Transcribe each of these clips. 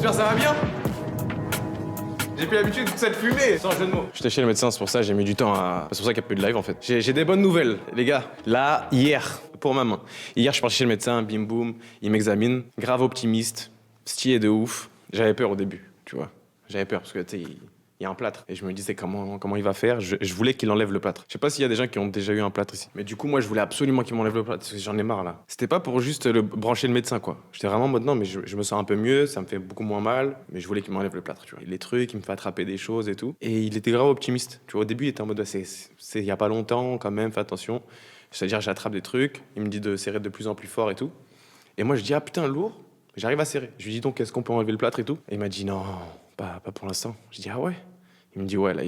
J'espère que ça va bien. J'ai plus l'habitude de cette fumée, sans jeu de mots. J'étais chez le médecin, c'est pour ça que j'ai mis du temps à... C'est pour ça qu'il n'y a plus de live en fait. J'ai des bonnes nouvelles, les gars. Là, hier, pour ma main. Hier, je suis parti chez le médecin, bim boum, il m'examine. Grave optimiste, stylé de ouf. J'avais peur au début, tu vois. J'avais peur parce que, tu sais, il y a un plâtre. Et je me disais comment il va faire. Je voulais qu'il enlève le plâtre. Je sais pas s'il y a des gens qui ont déjà eu un plâtre ici. Mais du coup, moi, je voulais absolument qu'il m'enlève le plâtre parce que j'en ai marre là. C'était pas pour juste brancher le médecin, quoi. J'étais vraiment en mode non, mais je me sens un peu mieux, ça me fait beaucoup moins mal. Mais je voulais qu'il m'enlève le plâtre, tu vois. Et les trucs, il me fait attraper des choses et tout. Et il était grave optimiste. Tu vois, au début, il était en mode c'est il y a pas longtemps quand même, fais attention. C'est-à-dire, j'attrape des trucs. Il me dit de serrer de plus en plus fort et tout. Et moi, je dis ah putain, lourd. J'arrive à serrer. Je lui dis donc, est-ce qu'on peut enlever le plâtre et tout? Et il m'a dit non, pas pour l'instant. Je dis ah ouais. Il me dit ouais là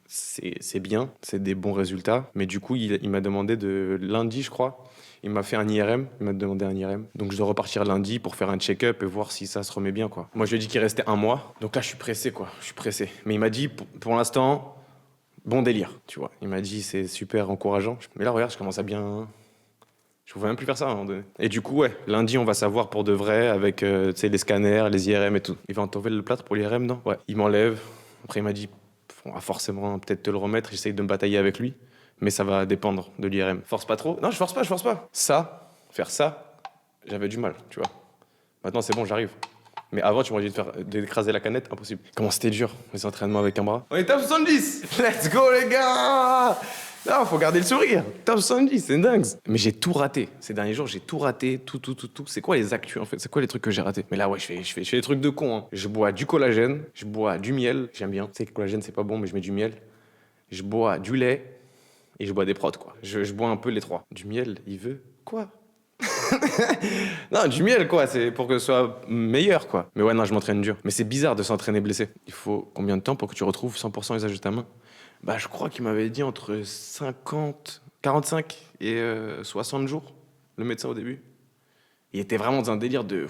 c'est bien, c'est des bons résultats. Mais du coup il m'a demandé de lundi je crois, il m'a fait un IRM, il m'a demandé un IRM. Donc je dois repartir lundi pour faire un check-up et voir si ça se remet bien quoi. Moi je lui ai dit qu'il restait un mois. Donc là je suis pressé quoi, je suis pressé. Mais il m'a dit pour l'instant bon délire, tu vois. Il m'a dit c'est super encourageant. Mais là regarde je commence à bien... Je pouvais même plus faire ça à un moment donné. Et du coup, ouais, lundi, on va savoir pour de vrai avec tu sais, les scanners, les IRM et tout. Il va enlever le plâtre pour l'IRM, non? Ouais. Il m'enlève. Après, il m'a dit, on va forcément peut-être te le remettre. J'essaye de me batailler avec lui. Mais ça va dépendre de l'IRM. Force pas trop. Non, je force pas. Ça, faire ça, j'avais du mal, tu vois. Maintenant, c'est bon, j'arrive. Mais avant, tu m'aurais dit d'écraser la canette, impossible. Comment c'était dur, les entraînements avec un bras. On est top 70. Let's go, les gars. Non, faut garder le sourire. Top 70, c'est dingue. Mais j'ai tout raté. Ces derniers jours, j'ai tout raté. Tout. C'est quoi les actus, en fait? C'est quoi les trucs que j'ai ratés? Mais là, ouais, je fais des trucs de con. Hein. Je bois du collagène, je bois du miel. J'aime bien. Tu sais que le collagène, c'est pas bon, mais je mets du miel. Je bois du lait et je bois des prods, quoi. Je bois un peu les trois. Du miel, il veut quoi? Non, du miel, quoi. C'est pour que ce soit meilleur, quoi. Mais ouais, non, je m'entraîne dur. Mais c'est bizarre de s'entraîner blessé. Il faut combien de temps pour que tu retrouves 100% usage de ta main? Bah, je crois qu'il m'avait dit entre 45 et 60 jours, le médecin au début. Il était vraiment dans un délire de...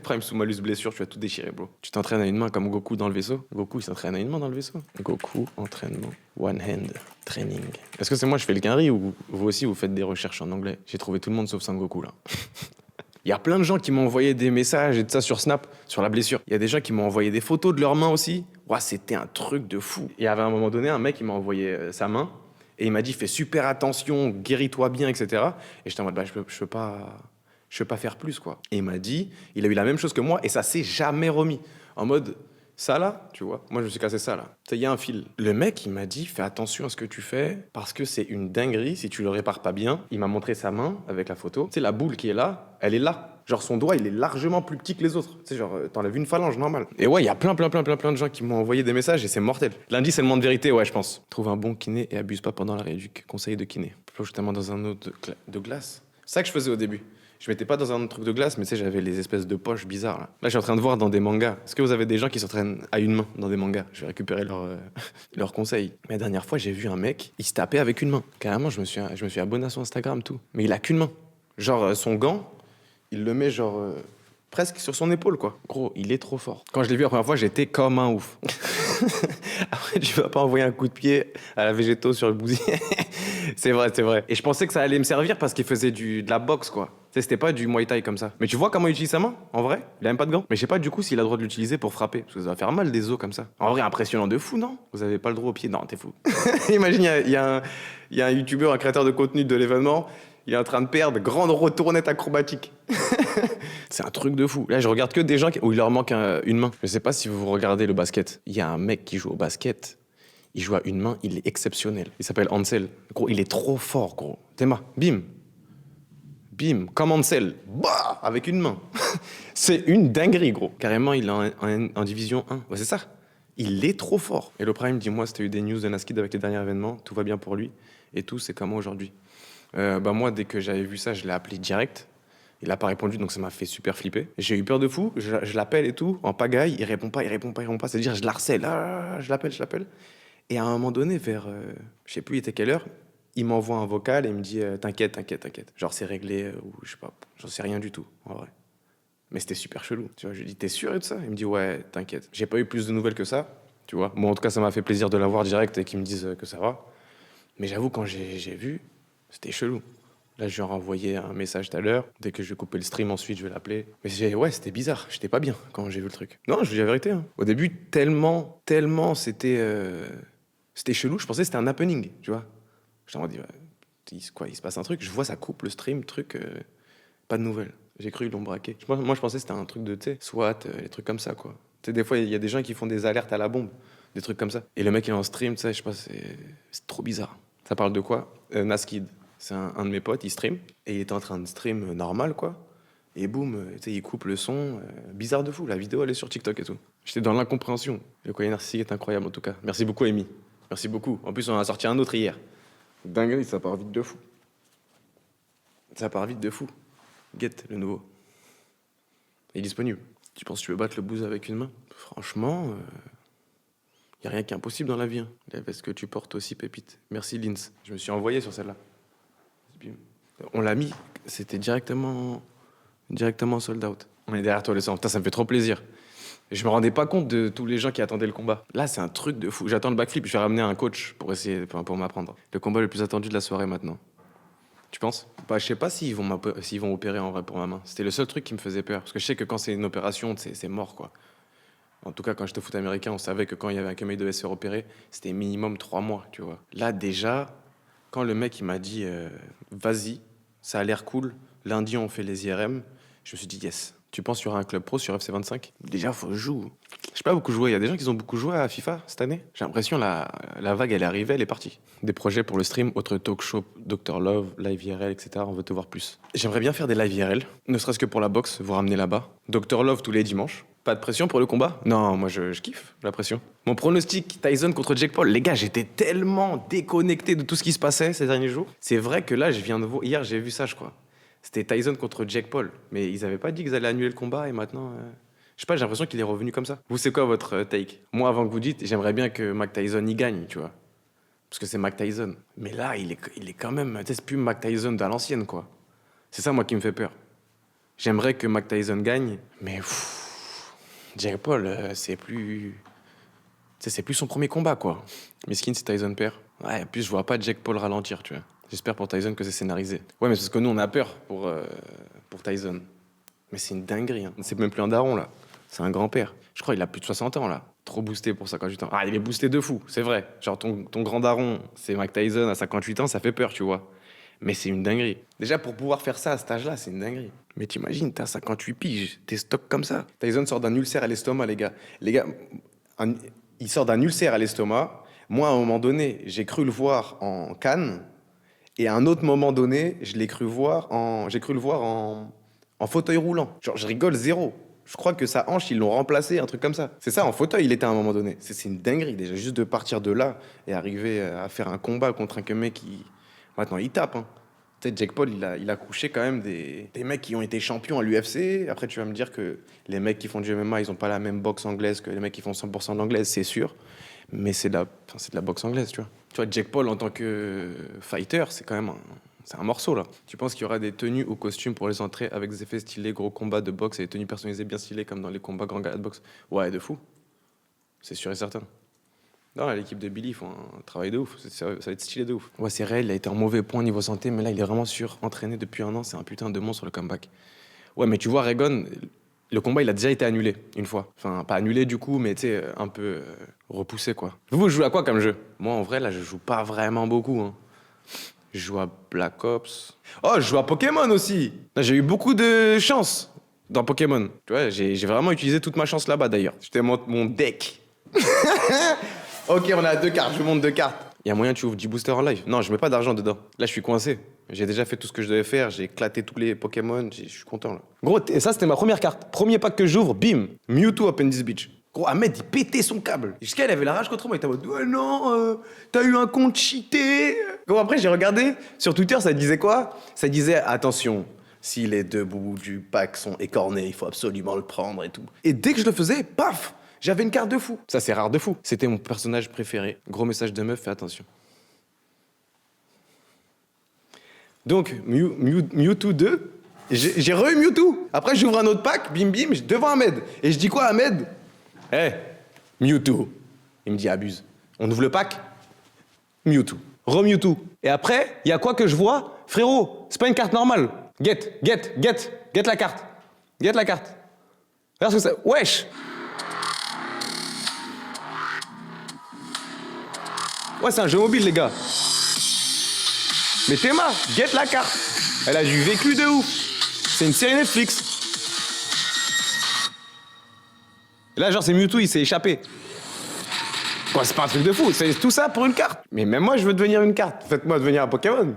Prime sous malus blessure, tu vas tout déchirer, bro. Tu t'entraînes à une main comme Goku dans le vaisseau. Goku, il s'entraîne à une main dans le vaisseau. Goku, entraînement, one hand, training. Est-ce que c'est moi, je fais le quinri ou vous aussi, vous faites des recherches en anglais? J'ai trouvé tout le monde sauf Sangoku, là. Il y a plein de gens qui m'ont envoyé des messages et tout ça sur Snap, sur la blessure. Il y a des gens qui m'ont envoyé des photos de leurs mains aussi. Ouah, c'était un truc de fou. Il y avait à un moment donné un mec qui m'a envoyé sa main et il m'a dit fais super attention, guéris-toi bien, etc. Et j'étais en mode bah, je peux pas faire plus quoi. Et il m'a dit, il a eu la même chose que moi et ça s'est jamais remis. En mode ça là, tu vois, moi je me suis cassé ça là. Il y a un fil. Le mec il m'a dit fais attention à ce que tu fais parce que c'est une dinguerie si tu le répares pas bien. Il m'a montré sa main avec la photo. Tu sais la boule qui est là, elle est là. Genre son doigt il est largement plus petit que les autres. Tu sais genre t'enlèves une phalange normale. Et ouais il y a plein de gens qui m'ont envoyé des messages et c'est mortel. Lundi c'est le moment de vérité ouais je pense. Trouve un bon kiné et abuse pas pendant la rééduque. Conseil de kiné. Plonge ta main dans un eau de glace. C'est ça que je faisais au début. Je mettais pas dans un truc de glace, mais tu sais, j'avais les espèces de poches bizarres. Là, je suis en train de voir dans des mangas. Est-ce que vous avez des gens qui s'entraînent à une main dans des mangas? Je vais récupérer leurs conseils. Mais la dernière fois, j'ai vu un mec, il se tapait avec une main. Carrément, je me suis abonné à son Instagram, tout. Mais il a qu'une main. Genre, son gant, il le met genre presque sur son épaule, quoi. Gros, il est trop fort. Quand je l'ai vu la première fois, j'étais comme un ouf. Après, tu vas pas envoyer un coup de pied à la végétaux sur le bousier. C'est vrai. Et je pensais que ça allait me servir parce qu'il faisait de la boxe, quoi. Tu sais, c'était pas du Muay Thai comme ça. Mais tu vois comment il utilise sa main, en vrai? Il a même pas de gants. Mais je sais pas du coup s'il a le droit de l'utiliser pour frapper. Parce que ça va faire mal des os comme ça. En vrai, impressionnant de fou, non? Vous avez pas le droit au pied? Non, t'es fou. Imagine, il y a un youtubeur, un créateur de contenu de l'événement. Il est en train de perdre, grande retournette acrobatique. C'est un truc de fou. Là, je regarde que des gens où il leur manque une main. Je sais pas si vous regardez le basket. Il y a un mec qui joue au basket. Il joue à une main, il est exceptionnel. Il s'appelle Ansel. Gros, il est trop fort, gros. Théma, bim. Bim, comme Ansel. Bah, avec une main. C'est une dinguerie, gros. Carrément, il est en division 1. Ouais, c'est ça. Il est trop fort. Et le Prime, dis-moi, si t'as eu des news de Naskid avec les derniers événements, tout va bien pour lui. Et tout, c'est comment aujourd'hui? Moi, dès que j'avais vu ça, je l'ai appelé direct. Il n'a pas répondu, donc ça m'a fait super flipper. J'ai eu peur de fou, je l'appelle et tout, en pagaille, il répond pas. C'est-à-dire, je l'harcèle, je l'appelle. Et à un moment donné, vers, je sais plus, il était quelle heure, il m'envoie un vocal et il me dit t'inquiète. Genre, c'est réglé, ou je sais pas, j'en sais rien du tout, en vrai. Mais c'était super chelou, tu vois. Je lui dis t'es sûr et tout ça? Il me dit ouais, t'inquiète. J'ai pas eu plus de nouvelles que ça, tu vois. Bon, en tout cas, ça m'a fait plaisir de l'avoir direct et qu'ils me disent que ça va. Mais j'avoue, quand j'ai vu, c'était chelou. Là, je lui ai renvoyé un message tout à l'heure. Dès que je vais couper le stream, ensuite, je vais l'appeler. Mais ouais, c'était bizarre. J'étais pas bien quand j'ai vu le truc. Non, je vous dis la vérité. Hein. Au début, tellement c'était chelou. Je pensais que c'était un happening, tu vois. Je me dis, il se passe un truc. Je vois, ça coupe le stream, truc, pas de nouvelles. J'ai cru qu'ils l'ont braqué. Moi, je pensais que c'était un truc de, tu sais, SWAT, les trucs comme ça, quoi. Tu sais, des fois, il y a des gens qui font des alertes à la bombe, des trucs comme ça. Et le mec, il est en stream, tu sais, je sais pas, c'est trop bizarre. Ça parle de quoi Naskid. C'est un de mes potes, il stream. Et il était en train de stream normal, quoi. Et boum, tu sais, il coupe le son. Bizarre de fou. La vidéo, elle est sur TikTok et tout. J'étais dans l'incompréhension. Le collier narcissique est incroyable, en tout cas. Merci beaucoup, Amy. Merci beaucoup. En plus, on en a sorti un autre hier. Dinguerie, ça part vite de fou. Ça part vite de fou. Get, le nouveau. Il est disponible. Tu penses que tu peux battre le booze avec une main? Franchement, y a rien qui est impossible dans la vie. Hein. La veste que tu portes aussi, pépite. Merci, Linz. Je me suis envoyé sur celle-là. On l'a mis, c'était directement sold out. On est derrière toi, le sang. Putain, ça me fait trop plaisir. Et je me rendais pas compte de tous les gens qui attendaient le combat. Là, c'est un truc de fou. J'attends le backflip. Je vais ramener un coach pour m'apprendre. Le combat le plus attendu de la soirée maintenant. Tu penses? Bah, je sais pas s'ils vont opérer en vrai pour ma main. C'était le seul truc qui me faisait peur. Parce que je sais que quand c'est une opération, c'est mort, quoi. En tout cas, quand j'étais au foot américain, on savait que quand il y avait un mec devait se faire opérer, c'était minimum 3 mois, tu vois. Là, déjà, quand le mec il m'a dit vas-y, ça a l'air cool, lundi on fait les IRM, je me suis dit yes. Tu penses qu'il y aura un club pro sur FC25? Déjà, faut jouer. J'ai pas beaucoup joué. Il y a des gens qui ont beaucoup joué à FIFA cette année. J'ai l'impression la vague, elle est arrivée, elle est partie. Des projets pour le stream, autre talk show, Dr Love, live IRL, etc. On veut te voir plus. J'aimerais bien faire des live IRL, ne serait-ce que pour la boxe, vous ramener là-bas. Dr Love tous les dimanches. Pas de pression pour le combat? Non, moi je kiffe la pression. Mon pronostic, Tyson contre Jake Paul. Les gars, j'étais tellement déconnecté de tout ce qui se passait ces derniers jours. C'est vrai que là, hier, j'ai vu ça, je crois. C'était Tyson contre Jake Paul. Mais ils avaient pas dit qu'ils allaient annuler le combat et maintenant... Je sais pas, j'ai l'impression qu'il est revenu comme ça. Vous, c'est quoi votre take? Moi, avant que vous dites, j'aimerais bien que Mike Tyson y gagne, tu vois. Parce que c'est Mike Tyson. Mais là, il est quand même... Tu sais, c'est plus Mike Tyson de l'ancienne, quoi. C'est ça, moi, qui me fait peur. J'aimerais que Mike Tyson gagne, mais... Jake Paul, c'est plus son premier combat, quoi. Miskin, c'est Tyson perd. Ouais, en plus, je vois pas Jake Paul ralentir, tu vois. J'espère pour Tyson que c'est scénarisé. Ouais, mais c'est parce que nous, on a peur pour Tyson. Mais c'est une dinguerie, hein. C'est même plus un daron, là. C'est un grand-père. Je crois qu'il a plus de 60 ans, là. Trop boosté pour 58 ans. Ah, il est boosté de fou, c'est vrai. Genre, ton grand daron, c'est Mike Tyson à 58 ans, ça fait peur, tu vois. Mais c'est une dinguerie. Déjà, pour pouvoir faire ça à cet âge-là, c'est une dinguerie. Mais t'imagines, t'as 58 piges, t'es stock comme ça. Tyson sort d'un ulcère à l'estomac, les gars. Les gars, il sort d'un ulcère à l'estomac. Moi, à un moment donné, j'ai cru le voir en Cannes. Et à un autre moment donné, j'ai cru le voir en fauteuil roulant. Genre, je rigole zéro. Je crois que sa hanche, ils l'ont remplacé, un truc comme ça. C'est ça, en fauteuil, il était à un moment donné. C'est une dinguerie, déjà, juste de partir de là et arriver à faire un combat contre un mec qui... Maintenant, il tape, hein. Tu sais, Jake Paul, il a couché quand même des mecs qui ont été champions à l'UFC. Après, tu vas me dire que les mecs qui font du MMA, ils ont pas la même boxe anglaise que les mecs qui font 100% d'anglaise, c'est sûr. Mais c'est de la boxe anglaise, tu vois. Tu vois, Jake Paul, en tant que fighter, c'est quand même c'est un morceau, là. Tu penses qu'il y aura des tenues ou costumes pour les entrées avec des effets stylés, gros combats de boxe et des tenues personnalisées bien stylées comme dans les combats grand gala de boxe? Ouais, de fou. C'est sûr et certain. Non, l'équipe de Billy, ils font un travail de ouf. Ça va être stylé de ouf. Ouais, c'est réel, il a été en mauvais point niveau santé, mais là, il est vraiment entraîné depuis 1 an. C'est un putain de monstre sur le comeback. Ouais, mais tu vois, Regon, le combat, il a déjà été annulé une fois. Enfin, pas annulé du coup, mais tu sais, un peu repoussé, quoi. Vous jouez à quoi comme jeu? Moi, en vrai, là, je joue pas vraiment beaucoup, hein. Je joue à Black Ops. Oh, je joue à Pokémon aussi. Là, j'ai eu beaucoup de chance dans Pokémon. Tu vois, j'ai vraiment utilisé toute ma chance là-bas, d'ailleurs. C'était mon deck. Ok, on a 2 cartes, je vous montre 2 cartes. Il y a moyen que tu ouvres 10 boosters en live? Non, je mets pas d'argent dedans. Là, je suis coincé. J'ai déjà fait tout ce que je devais faire, j'ai éclaté tous les Pokémon, je suis content là. Gros, ça c'était ma première carte. Premier pack que j'ouvre, bim, Mewtwo Open This Beach. Gros, Ahmed, il pétait son câble. Jusqu'à il avait la rage contre moi, il était en mode ouais, non, t'as eu un compte cheaté. Gros, après, j'ai regardé sur Twitter, ça disait quoi? Ça disait attention, si les 2 bouts du pack sont écornés, il faut absolument le prendre et tout. Et dès que je le faisais, paf! J'avais une carte de fou. Ça, c'est rare de fou. C'était mon personnage préféré. Gros message de meuf, fais attention. Donc, Mewtwo 2, j'ai re-eu Mewtwo. Après, j'ouvre un autre pack, bim bim, devant Ahmed. Et je dis quoi, Ahmed? Mewtwo. Il me dit, abuse. On ouvre le pack, Mewtwo. Re-Mewtwo. Et après, il y a quoi que je vois? Frérot, c'est pas une carte normale. Get la carte. Get la carte. Regarde ce que c'est. Wesh! Ouais, c'est un jeu mobile, les gars. Mais Théma, get la carte. Elle a du vécu de ouf. C'est une série Netflix. Et là, genre, c'est Mewtwo, il s'est échappé. Ouais, c'est pas un truc de fou, c'est tout ça pour une carte. Mais même moi, je veux devenir une carte. Faites-moi devenir un Pokémon.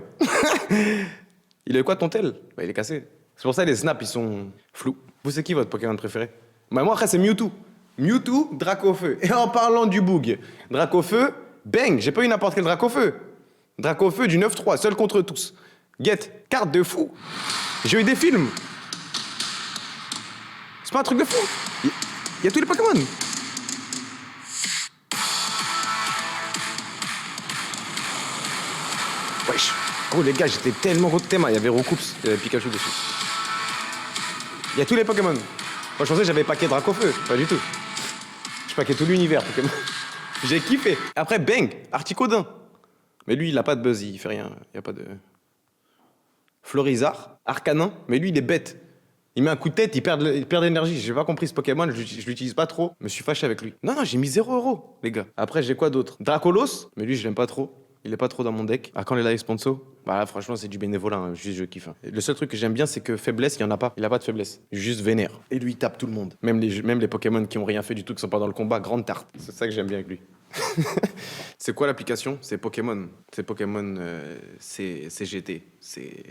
Il est quoi ton tel? Bah, il est cassé. C'est pour ça que les snaps, ils sont flous. Vous, c'est qui votre Pokémon préféré? Bah, moi, après, c'est Mewtwo. Mewtwo, Dracofeu. Et en parlant du bug, Dracofeu, bang, j'ai pas eu n'importe quel Dracofeu. Dracofeu du 9-3, seul contre tous. Get, carte de fou. J'ai eu des films. C'est pas un truc de fou. Il y a tous les Pokémon. Wesh. Oh les gars, j'étais tellement gros de Théma. Il y avait Roucoups, il y avait Pikachu dessus. Il y a tous les Pokémon. Moi je pensais que j'avais paquet Dracofeu. Pas du tout. Je paquais tout l'univers Pokémon. J'ai kiffé. Après, bang, Articodin. Mais lui, il a pas de buzz, il fait rien. Il y a pas de... Florizard, Arcanin. Mais lui, il est bête. Il met un coup de tête, il perd de l'énergie. J'ai pas compris ce Pokémon, je l'utilise pas trop. Je me suis fâché avec lui. Non, j'ai mis 0€, les gars. Après, j'ai quoi d'autre? Dracolos. Mais lui, je l'aime pas trop. Il est pas trop dans mon deck. Ah, quand les live sponsor, bah là, franchement, c'est du bénévolat, hein. Juste je kiffe. Hein. Le seul truc que j'aime bien, c'est que faiblesse, il y en a pas. Il a pas de faiblesse. Juste vénère. Et lui, il tape tout le monde. Même les Pokémon qui ont rien fait du tout, qui sont pas dans le combat, grande tarte. C'est ça que j'aime bien avec lui. C'est quoi l'application? C'est Pokémon. C'est Pokémon CGT. C'est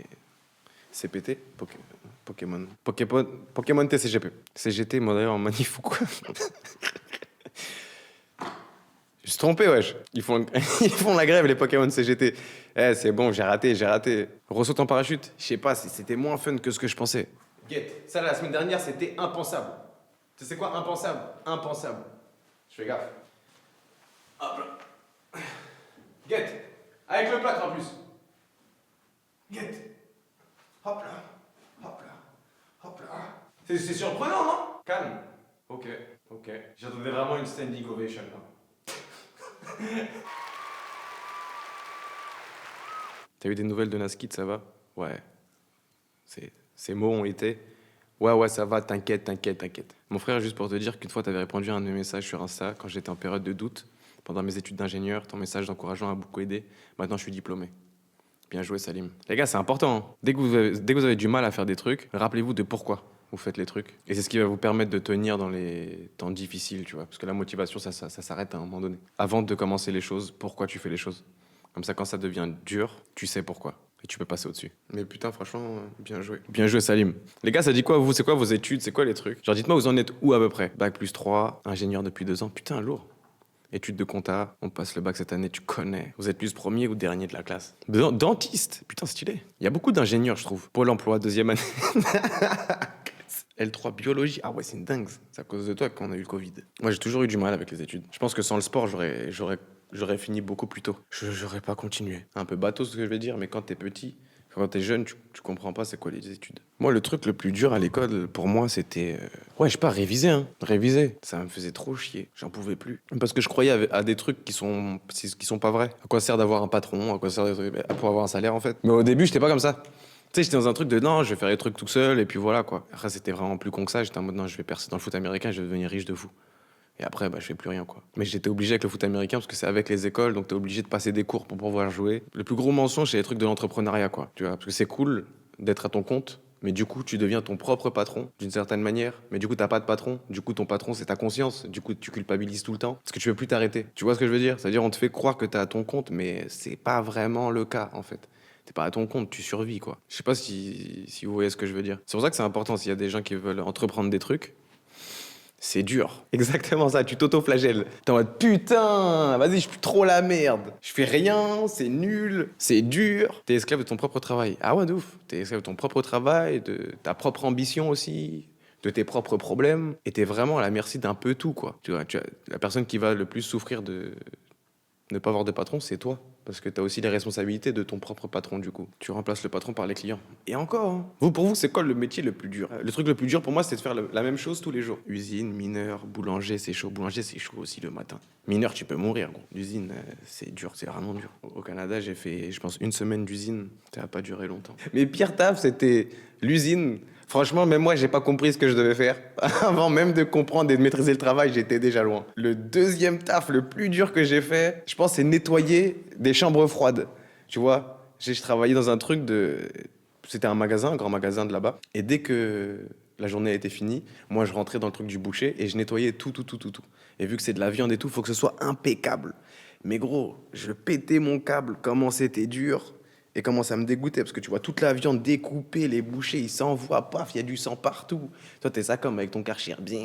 CPT Pokémon TCGP. CGT, moi d'ailleurs en manif ou quoi? Je suis trompé, wesh. Ils font la grève, les Pokémon CGT. Eh, c'est bon, j'ai raté. Ressaute en parachute. Je sais pas, c'était moins fun que ce que je pensais. Get. Ça, la semaine dernière, c'était impensable. Tu sais quoi, impensable? Impensable. Je fais gaffe. Hop là. Get. Avec le plâtre en plus. Get. Hop là. Hop là. Hop là. C'est surprenant, non? Calme. Ok. J'attendais vraiment une standing ovation, là. T'as eu des nouvelles de Naskit, ça va? Ouais. Ces mots ont été... Ouais, ça va, t'inquiète. Mon frère, juste pour te dire qu'une fois, t'avais répondu à un de mes messages sur Insta quand j'étais en période de doute. Pendant mes études d'ingénieur, ton message d'encouragement a beaucoup aidé. Maintenant, je suis diplômé. Bien joué, Salim. Les gars, c'est important. Hein. Dès que vous avez du mal à faire des trucs, rappelez-vous de pourquoi vous faites les trucs. Et c'est ce qui va vous permettre de tenir dans les temps difficiles, tu vois. Parce que la motivation, ça s'arrête à un moment donné. Avant de commencer les choses, pourquoi tu fais les choses? Comme ça, quand ça devient dur, tu sais pourquoi. Et tu peux passer au-dessus. Mais putain, franchement, bien joué. Bien joué, Salim. Les gars, ça dit quoi, vous? C'est quoi vos études? C'est quoi les trucs? Genre, dites-moi, vous en êtes où à peu près? Bac plus 3, ingénieur depuis 2 ans. Putain, lourd. Études de compta, on passe le bac cette année, tu connais. Vous êtes plus premier ou dernier de la classe? Dentiste, putain, stylé. Il y a beaucoup d'ingénieurs, je trouve. Pôle emploi, 2e année. L3 biologie, ah ouais, c'est une dingue. C'est à cause de toi qu'on a eu le Covid. Moi, j'ai toujours eu du mal avec les études. Je pense que sans le sport, j'aurais fini beaucoup plus tôt. J'aurais pas continué. Un peu bateau ce que je vais dire, mais quand t'es petit, quand t'es jeune, tu comprends pas c'est quoi les études. Moi, le truc le plus dur à l'école, pour moi, c'était... Ouais, je sais pas, réviser, hein. Réviser. Ça me faisait trop chier. J'en pouvais plus. Parce que je croyais à des trucs qui sont pas vrais. À quoi sert d'avoir un patron? À quoi sert pour avoir un salaire, en fait? Mais au début, j'étais pas comme ça. Tu sais, j'étais dans un truc de non, je vais faire les trucs tout seul, et puis voilà, quoi. Après, c'était vraiment plus con que ça. J'étais en mode non, je vais percer dans le foot américain, je vais devenir riche de fou. Et après, je fais plus rien, quoi. Mais j'étais obligé avec le foot américain parce que c'est avec les écoles, donc t'es obligé de passer des cours pour pouvoir jouer. Le plus gros mensonge, c'est les trucs de l'entrepreneuriat, quoi. Tu vois, parce que c'est cool d'être à ton compte, mais du coup, tu deviens ton propre patron, d'une certaine manière. Mais du coup, t'as pas de patron. Du coup, ton patron, c'est ta conscience. Du coup, tu culpabilises tout le temps parce que tu veux plus t'arrêter. Tu vois ce que je veux dire? C'est-à-dire, on te fait croire que t'es à ton compte, mais c'est pas vraiment le cas, en fait. T'es pas à ton compte, tu survis, quoi. Je sais pas si vous voyez ce que je veux dire. C'est pour ça que c'est important s'il y a des gens qui veulent entreprendre des trucs. C'est dur. Exactement ça, tu t'auto-flagelles. T'es en mode putain, vas-y, je suis trop la merde. Je fais rien, c'est nul, c'est dur. T'es esclave de ton propre travail. Ah ouais, de ouf. T'es esclave de ton propre travail, de ta propre ambition aussi, de tes propres problèmes. Et t'es vraiment à la merci d'un peu tout, quoi. Tu vois, la personne qui va le plus souffrir de ne pas avoir de patron, c'est toi. Parce que tu as aussi les responsabilités de ton propre patron, du coup. Tu remplaces le patron par les clients. Et encore, hein. Pour vous, c'est quoi le métier le plus dur? Le truc le plus dur pour moi, c'est de faire la même chose tous les jours. Usine, mineur, boulanger, c'est chaud. Boulanger, c'est chaud aussi le matin. Mineur, tu peux mourir, gros. L'usine, c'est dur, c'est vraiment dur. Au Canada, j'ai fait, je pense, une semaine d'usine. Ça n'a pas duré longtemps. Mais pire taf, c'était l'usine. Franchement, même moi, j'ai pas compris ce que je devais faire. Avant même de comprendre et de maîtriser le travail, j'étais déjà loin. Le deuxième taf, le plus dur que j'ai fait, je pense, c'est nettoyer des chambres froides. Tu vois, je travaillais dans un truc de... C'était un magasin, un grand magasin de là-bas. Et dès que la journée était finie, moi, je rentrais dans le truc du boucher et je nettoyais tout. Et vu que c'est de la viande et tout, faut que ce soit impeccable. Mais gros, je pétais mon câble, comment c'était dur. Et comment ça me dégoûtait, parce que tu vois toute la viande découpée, les bouchers, ils s'envoient, paf, il y a du sang partout. Toi, t'es ça comme avec ton Karcher, bien,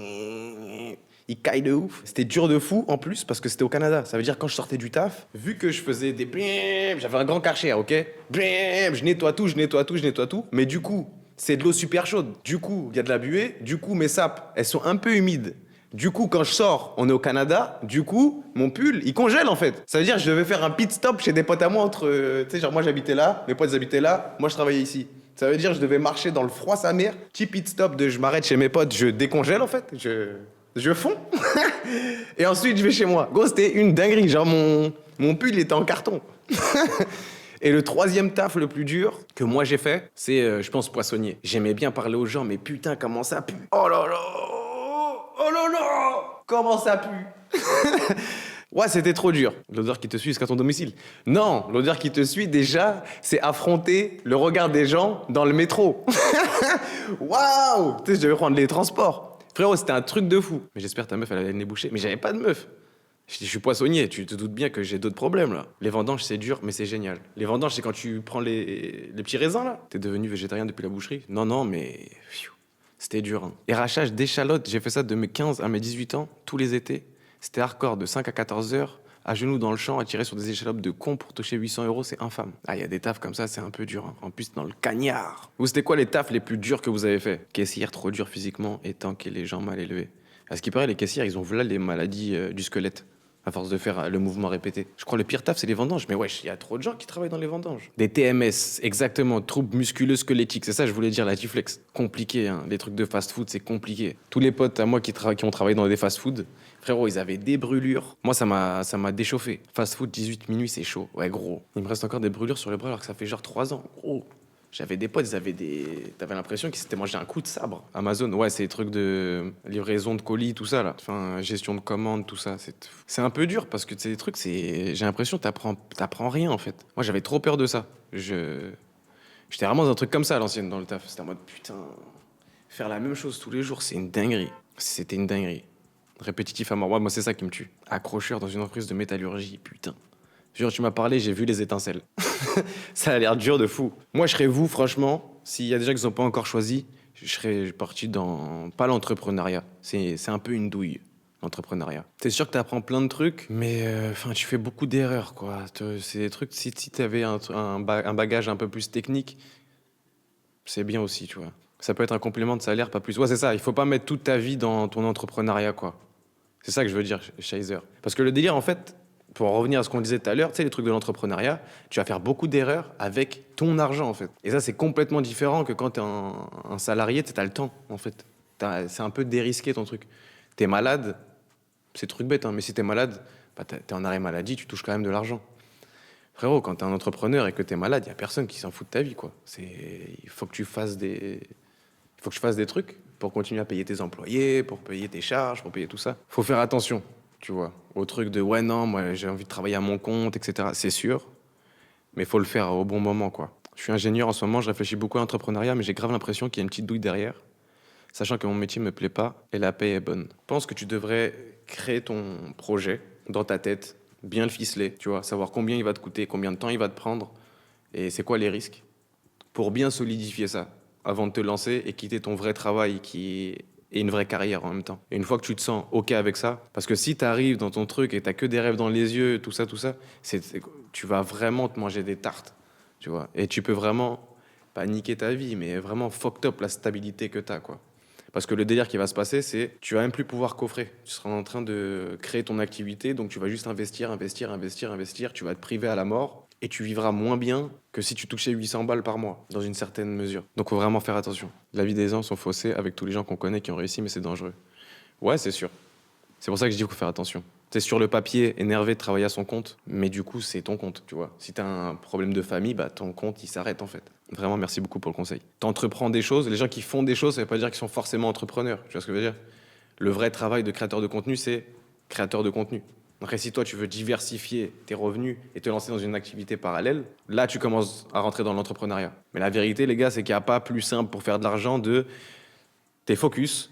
il caille de ouf. C'était dur de fou, en plus, parce que c'était au Canada. Ça veut dire, quand je sortais du taf, vu que je faisais des blim, j'avais un grand Karcher, ok? Blim, je nettoie tout. Mais du coup, c'est de l'eau super chaude. Du coup, il y a de la buée. Du coup, mes sapes, elles sont un peu humides. Du coup, quand je sors, on est au Canada. Du coup, mon pull, il congèle en fait. Ça veut dire que je devais faire un pit stop chez des potes à moi entre. Tu sais, genre moi j'habitais là, mes potes habitaient là, moi je travaillais ici. Ça veut dire que je devais marcher dans le froid sa mère. Petit pit stop de je m'arrête chez mes potes, je décongèle en fait. Je fonds. Et ensuite je vais chez moi. Gros, c'était une dinguerie. Genre mon pull il était en carton. Et le troisième taf le plus dur que moi j'ai fait, c'est, je pense, poissonnier. J'aimais bien parler aux gens, mais putain, comment ça pue. Oh là là. Oh là là. Comment ça pue. Ouais, c'était trop dur. L'odeur qui te suit jusqu'à ton domicile. Non, l'odeur qui te suit déjà, c'est affronter le regard des gens dans le métro. Waouh. Tu sais, je devais prendre les transports. Frérot, c'était un truc de fou. Mais j'espère ta meuf, elle allait le nez bouché. Mais j'avais pas de meuf. Je suis poissonnier, tu te doutes bien que j'ai d'autres problèmes là. Les vendanges, c'est dur, mais c'est génial. Les vendanges, c'est quand tu prends les petits raisins là. T'es devenu végétarien depuis la boucherie? Non, mais pfiou, c'était dur. Hein. Érachage d'échalotes, j'ai fait ça de mes 15 à mes 18 ans, tous les étés. C'était hardcore, de 5 à 14 heures, à genoux dans le champ, à tirer sur des échalotes de con pour toucher 800 euros, c'est infâme. Ah, il y a des tafs comme ça, c'est un peu dur. Hein. En plus, dans le cagnard. Vous, c'était quoi les tafs les plus durs que vous avez fait? Caissière trop dur physiquement et tanker les gens mal élevés. À ce qui paraît, les caissières, ils ont voilà les maladies du squelette. À force de faire le mouvement répété. Je crois que le pire taf, c'est les vendanges. Mais wesh, il y a trop de gens qui travaillent dans les vendanges. Des TMS, exactement, troubles musculo-squelettiques. C'est ça que je voulais dire, la Tiflex. Compliqué, hein. Les trucs de fast-food, c'est compliqué. Tous les potes à moi qui ont travaillé dans des fast-food, frérot, ils avaient des brûlures. Moi, ça m'a déchauffé. Fast-food, 18 minuit, c'est chaud. Ouais, gros. Il me reste encore des brûlures sur les bras alors que ça fait genre 3 ans. Gros. J'avais des potes, ils avaient des... T'avais l'impression qu'ils s'étaient mangé un coup de sabre. Amazon, ouais, c'est des trucs de livraison de colis, tout ça, là. Enfin, gestion de commandes, tout ça. C'est un peu dur parce que c'est des trucs, c'est... J'ai l'impression que t'apprends rien, en fait. Moi, j'avais trop peur de ça. J'étais vraiment dans un truc comme ça à l'ancienne, dans le taf. C'était en mode, putain, faire la même chose tous les jours, c'est une dinguerie. C'était une dinguerie. Répétitif à mort. Ouais, moi, c'est ça qui me tue. Accrocheur dans une entreprise de métallurgie, putain. Genre, tu m'as parlé, j'ai vu les étincelles. Ça a l'air dur de fou. Moi, je serais vous, franchement, s'il y a des gens qui ne sont pas encore choisis, je serais parti dans... Pas l'entrepreneuriat. C'est un peu une douille, l'entrepreneuriat. T'es sûr que t'apprends plein de trucs, mais tu fais beaucoup d'erreurs, quoi. C'est des trucs, si t'avais un bagage un peu plus technique, c'est bien aussi, tu vois. Ça peut être un complément de salaire, pas plus. Ouais, c'est ça, il faut pas mettre toute ta vie dans ton entrepreneuriat, quoi. C'est ça que je veux dire, Shazer. Parce que le délire, en fait, pour en revenir à ce qu'on disait tout à l'heure, tu sais, les trucs de l'entrepreneuriat, tu vas faire beaucoup d'erreurs avec ton argent, en fait. Et ça, c'est complètement différent que quand t'es un salarié, tu as le temps, en fait. C'est un peu dérisqué, ton truc. T'es malade, c'est truc bête, hein, mais si t'es malade, bah, t'es en arrêt maladie, tu touches quand même de l'argent. Frérot, quand t'es un entrepreneur et que t'es malade, il y a personne qui s'en fout de ta vie, quoi. Il faut que tu fasses des trucs pour continuer à payer tes employés, pour payer tes charges, pour payer tout ça. Faut faire attention, tu vois, au truc de ouais, non, moi j'ai envie de travailler à mon compte, etc. C'est sûr, mais faut le faire au bon moment, quoi. Je suis ingénieur en ce moment, je réfléchis beaucoup à l'entrepreneuriat, mais j'ai grave l'impression qu'il y a une petite douille derrière, sachant que mon métier me plaît pas et la paye est bonne. Je pense que tu devrais créer ton projet dans ta tête, bien le ficeler, tu vois, savoir combien il va te coûter, combien de temps il va te prendre et c'est quoi les risques, pour bien solidifier ça avant de te lancer et quitter ton vrai travail et une vraie carrière en même temps. Et une fois que tu te sens OK avec ça, parce que si tu arrives dans ton truc et tu que des rêves dans les yeux, tout ça, tu vas vraiment te manger des tartes, tu vois. Et tu peux vraiment, pas niquer ta vie, mais vraiment fucked up la stabilité que tu as, quoi. Parce que le délire qui va se passer, c'est tu vas même plus pouvoir coffrer. Tu seras en train de créer ton activité, donc tu vas juste investir. Tu vas te priver à la mort et tu vivras moins bien que si tu touchais 800 balles par mois, dans une certaine mesure. Donc faut vraiment faire attention. La vie des gens sont faussées avec tous les gens qu'on connaît qui ont réussi, mais c'est dangereux. Ouais, c'est sûr. C'est pour ça que je dis qu'il faut faire attention. C'est sur le papier, énervé de travailler à son compte, mais du coup, c'est ton compte, tu vois. Si t'as un problème de famille, bah ton compte, il s'arrête en fait. Vraiment, merci beaucoup pour le conseil. T'entreprends des choses, les gens qui font des choses, ça veut pas dire qu'ils sont forcément entrepreneurs, tu vois ce que je veux dire? Le vrai travail de créateur de contenu, c'est créateur de contenu. Après, si toi, tu veux diversifier tes revenus et te lancer dans une activité parallèle, là, tu commences à rentrer dans l'entrepreneuriat. Mais la vérité, les gars, c'est qu'il n'y a pas plus simple pour faire de l'argent de t'es focus,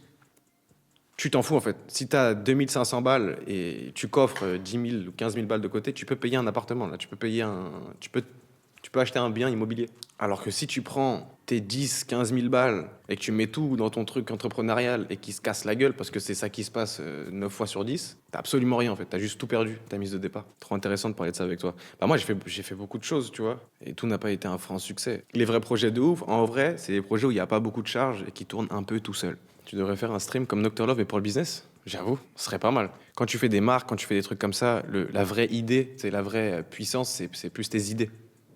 tu t'en fous en fait. Si tu as 2500 balles et tu coffres 10 000 ou 15 000 balles de côté, tu peux payer un appartement. Là. Tu peux acheter un bien immobilier. Alors que si tu prends tes 10, 15 000 balles et que tu mets tout dans ton truc entrepreneurial et qui se casse la gueule parce que c'est ça qui se passe 9 fois sur 10, t'as absolument rien en fait. T'as juste tout perdu, ta mise de départ. Trop intéressant de parler de ça avec toi. Bah moi, j'ai fait beaucoup de choses, tu vois. Et tout n'a pas été un franc succès. Les vrais projets de ouf, en vrai, c'est des projets où il n'y a pas beaucoup de charges et qui tournent un peu tout seul. Tu devrais faire un stream comme Dr Love mais pour le business. J'avoue, ce serait pas mal. Quand tu fais des marques, quand tu fais des trucs comme ça, la vraie idée, c'est la vraie puissance, c'est plus tes idées.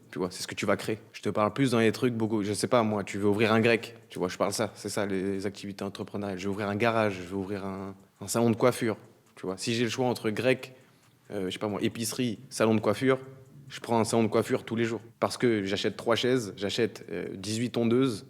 Tu vois, c'est ce que tu vas créer. Je te parle plus dans les trucs beaucoup. Je sais pas, moi, tu veux ouvrir un grec. Tu vois, je parle ça. C'est ça, les activités entrepreneuriales. Je veux ouvrir un garage. Je veux ouvrir un salon de coiffure. Tu vois, si j'ai le choix entre grec, je sais pas moi, épicerie, salon de coiffure, je prends un salon de coiffure tous les jours. Parce que j'achète 3 chaises, j'achète 18 tondeuses,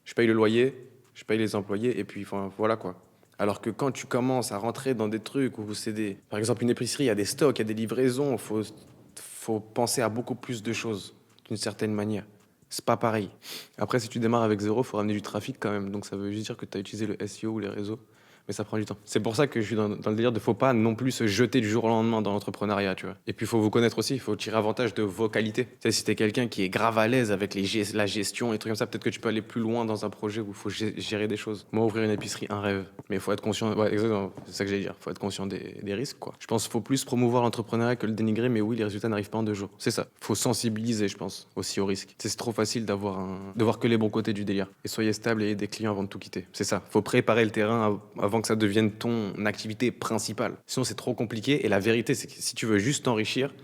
je paye le loyer, je paye les employés, et puis enfin, voilà quoi. Alors que quand tu commences à rentrer dans des trucs où c'est des... Par exemple, une épicerie, il y a des stocks, il y a des livraisons, faut penser à beaucoup plus de choses, d'une certaine manière. C'est pas pareil. Après, si tu démarres avec zéro, il faut ramener du trafic quand même. Donc ça veut juste dire que tu as utilisé le SEO ou les réseaux. Mais ça prend du temps. C'est pour ça que je suis dans le délire de faut pas non plus se jeter du jour au lendemain dans l'entrepreneuriat, tu vois. Et puis il faut vous connaître aussi, il faut tirer avantage de vos qualités. Tu sais, si t'es quelqu'un qui est grave à l'aise avec la gestion et trucs comme ça, peut-être que tu peux aller plus loin dans un projet où il faut gérer des choses. Moi, ouvrir une épicerie, un rêve. Mais il faut être conscient, ouais, exactement, c'est ça que j'allais dire. Il faut être conscient des risques, quoi. Je pense qu'il faut plus promouvoir l'entrepreneuriat que le dénigrer, mais oui, les résultats n'arrivent pas en 2 jours. C'est ça. Il faut sensibiliser, je pense, aussi aux risques. C'est trop facile de voir que les bons côtés du délire. Et soyez stable et ayez des clients avant de tout quitter. C'est ça. Faut préparer le terrain avant que ça devienne ton activité principale. Sinon, c'est trop compliqué. Et la vérité, c'est que si tu veux juste t'enrichir,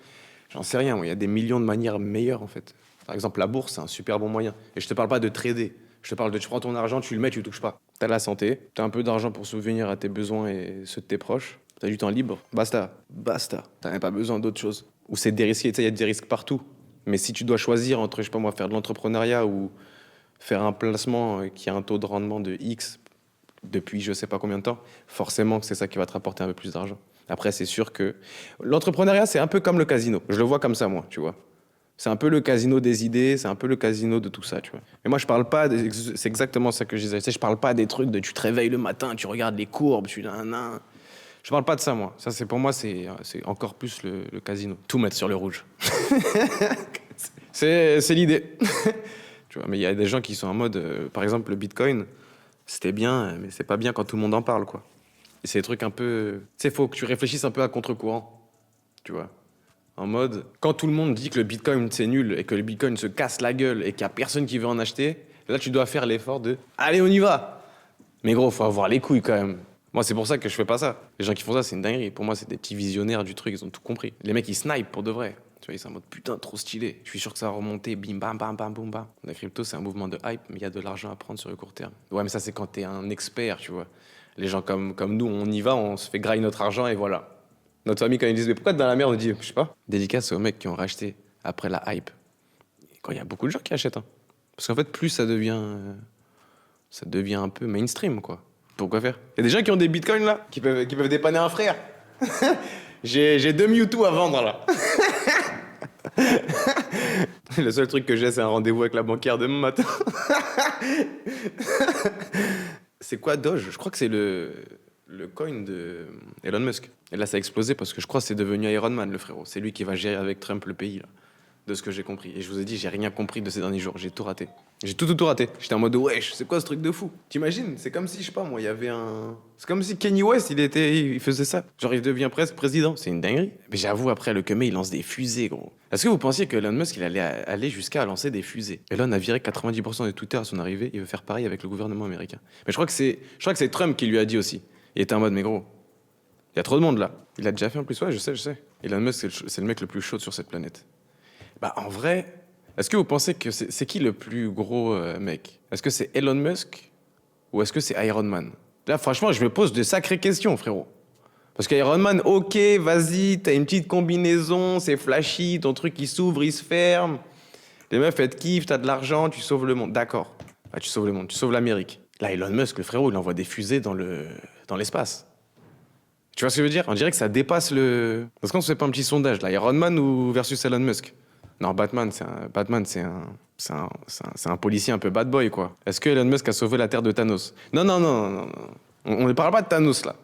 j'en sais rien. Il y a des millions de manières meilleures, en fait. Par exemple, la bourse, c'est un super bon moyen. Et je te parle pas de trader. Je te parle de tu prends ton argent, tu le mets, tu le touches pas. T'as la santé, t'as un peu d'argent pour subvenir à tes besoins et ceux de tes proches. T'as du temps libre. Basta. T'as même pas besoin d'autre chose. Ou c'est dérisqué. Tu sais, il y a des risques partout. Mais si tu dois choisir entre, je sais pas moi, faire de l'entrepreneuriat ou faire un placement qui a un taux de rendement de X depuis je sais pas combien de temps, forcément que c'est ça qui va te rapporter un peu plus d'argent. Après, c'est sûr que l'entrepreneuriat, c'est un peu comme le casino. Je le vois comme ça, moi, tu vois. C'est un peu le casino des idées, c'est un peu le casino de tout ça, tu vois. Mais moi, je parle pas, c'est exactement ça que je disais. Tu sais, je parle pas des trucs de tu te réveilles le matin, tu regardes les courbes, tu nan. Je parle pas de ça, moi. Ça, pour moi, c'est encore plus le casino. Tout mettre sur le rouge. C'est l'idée. Tu vois, mais il y a des gens qui sont en mode, par exemple, le Bitcoin, c'était bien, mais c'est pas bien quand tout le monde en parle, quoi. Et c'est des trucs un peu... Tu sais, faut que tu réfléchisses un peu à contre-courant, tu vois. En mode, quand tout le monde dit que le Bitcoin, c'est nul, et que le Bitcoin se casse la gueule, et qu'il y a personne qui veut en acheter, là, tu dois faire l'effort de « Allez, on y va !» Mais gros, faut avoir les couilles, quand même. Moi, c'est pour ça que je fais pas ça. Les gens qui font ça, c'est une dinguerie. Pour moi, c'est des petits visionnaires du truc, ils ont tout compris. Les mecs, ils snipent pour de vrai. Tu vois, ils sont en mode putain, trop stylé. Je suis sûr que ça va remonter, bim, bam, bam, bam, boum, bam. La crypto, c'est un mouvement de hype, mais il y a de l'argent à prendre sur le court terme. Ouais, mais ça, c'est quand t'es un expert, tu vois. Les gens comme nous, on y va, on se fait grailler notre argent et voilà. Notre famille, quand ils disent, mais pourquoi t'es dans la merde, on dit, je sais pas. Dédicace aux mecs qui ont racheté après la hype. Et quand il y a beaucoup de gens qui achètent, hein. Parce qu'en fait, plus ça devient un peu mainstream, quoi. Pourquoi faire? Il y a des gens qui ont des bitcoins là, qui peuvent dépanner un frère. J'ai 2 Mewtwo à vendre là. Le seul truc que j'ai, c'est un rendez-vous avec la banquière demain matin. C'est quoi Doge? Je crois que c'est le coin de Elon Musk. Et là, ça a explosé parce que je crois que c'est devenu Iron Man, le frérot. C'est lui qui va gérer avec Trump le pays là. de ce que j'ai compris. Et je vous ai dit, j'ai rien compris de ces derniers jours. J'ai tout raté. J'ai tout raté. J'étais en mode, wesh, c'est quoi ce truc de fou? T'imagines? C'est comme si, je sais pas, moi, il y avait un. C'est comme si Kanye West, il faisait ça. Genre, il devient presque président. C'est une dinguerie. Mais j'avoue, après, le Kemé, il lance des fusées, gros. Est-ce que vous pensiez que Elon Musk, il allait aller jusqu'à lancer des fusées? Elon a viré 90% de Twitter à son arrivée. Il veut faire pareil avec le gouvernement américain. Mais je crois que c'est Trump qui lui a dit aussi. Il était en mode, mais gros, il y a trop de monde là. Il a déjà fait en plus, ouais, je sais. Elon Musk, c'est le mec le plus chaud sur cette planète. Bah, en vrai, est-ce que vous pensez que c'est qui le plus gros mec? Est-ce que c'est Elon Musk ou est-ce que c'est Iron Man? Là, franchement, je me pose de sacrées questions, frérot. Parce qu'Iron Man, ok, vas-y, t'as une petite combinaison, c'est flashy, ton truc il s'ouvre, il se ferme. Les meufs, elles te kiffent, t'as de l'argent, tu sauves le monde. D'accord. Ah, tu sauves le monde, tu sauves l'Amérique. Là, Elon Musk, le frérot, il envoie des fusées dans l'espace. Tu vois ce que je veux dire? On dirait que ça dépasse le. Parce qu'on se fait pas un petit sondage là, Iron Man ou versus Elon Musk? Non, Batman, c'est un policier un peu bad boy quoi. Est-ce que Elon Musk a sauvé la Terre de Thanos? Non. On ne parle pas de Thanos là.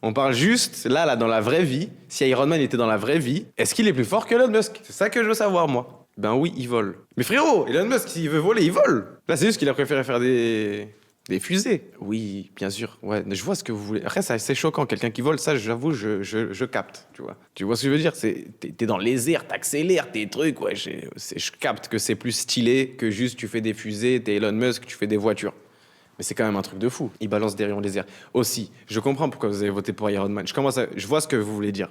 On parle juste là dans la vraie vie. Si Iron Man était dans la vraie vie, est-ce qu'il est plus fort que Elon Musk? C'est ça que je veux savoir moi. Ben oui, il vole. Mais frérot, Elon Musk s'il veut voler, il vole. Là c'est juste qu'il a préféré faire des fusées. Oui, bien sûr. Ouais, je vois ce que vous voulez. Après, c'est assez choquant. Quelqu'un qui vole, ça, j'avoue, je capte, tu vois. Tu vois ce que je veux dire? T'es dans les airs, t'accélères tes trucs, ouais. Je capte que c'est plus stylé que juste tu fais des fusées, t'es Elon Musk, tu fais des voitures. Mais c'est quand même un truc de fou. Il balance des rayons laser. Aussi, je comprends pourquoi vous avez voté pour Iron Man. Je vois ce que vous voulez dire.